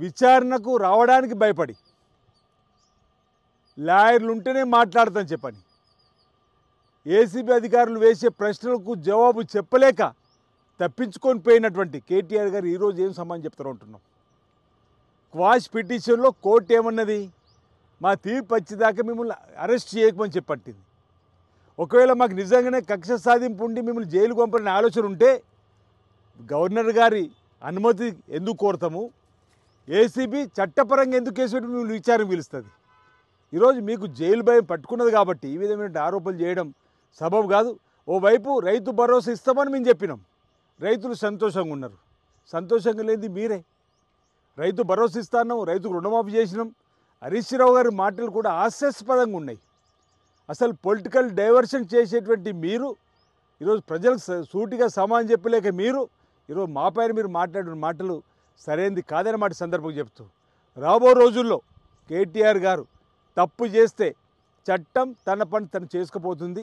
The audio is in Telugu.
విచారణకు రావడానికి భయపడి లాయర్లు ఉంటేనే మాట్లాడతాను చెప్పని ఏసీబీ అధికారులు వేసే ప్రశ్నలకు జవాబు చెప్పలేక తప్పించుకొని పోయినటువంటి కేటీఆర్ గారు ఈరోజు ఏం సమాధానం చెప్తారో అంటున్నాం. క్వాష్ పిటిషన్లో కోర్టు ఏమన్నది, మా తీర్పు వచ్చేదాకా మిమ్మల్ని అరెస్ట్ చేయకమని చెప్పట్టింది. ఒకవేళ మాకు నిజంగానే కక్ష సాధింపు ఉండి మిమ్మల్ని జైలు పంపాలనే ఆలోచన ఉంటే గవర్నర్ గారి అనుమతి ఎందుకు కోరతాము, ఏసీబీ చట్టపరంగా ఎందుకు కేసు పెట్టి మిమ్మల్ని విచారణ పిలుస్తుంది. ఈరోజు మీకు జైలు భయం పట్టుకున్నది కాబట్టి ఈ విధమైన ఆరోపణలు చేయడం సబబు కాదు. ఓవైపు రైతు భరోసా ఇస్తామని మేము చెప్పినాం, రైతులు సంతోషంగా ఉన్నారు. సంతోషంగా లేనిది మీరే. రైతు భరోసా ఇస్తాను, రైతుకు రుణమాఫీ చేసినాం. హరీష్ రావు గారి మాటలు కూడా హాస్యాస్పదంగా ఉన్నాయి. అసలు పొలిటికల్ డైవర్షన్ చేసేటువంటి మీరు ఈరోజు ప్రజలకు సూటిగా సమాధానం చెప్పలేక మీరు ఈరోజు మా పైన మీరు మాట్లాడిన మాటలు సరైనది కాదనే మాట సందర్భంగా చెప్తూ, రాబో రోజుల్లో కేటీఆర్ గారు తప్పు చేస్తే చట్టం తన పని తను చేసుకుపోతుంది.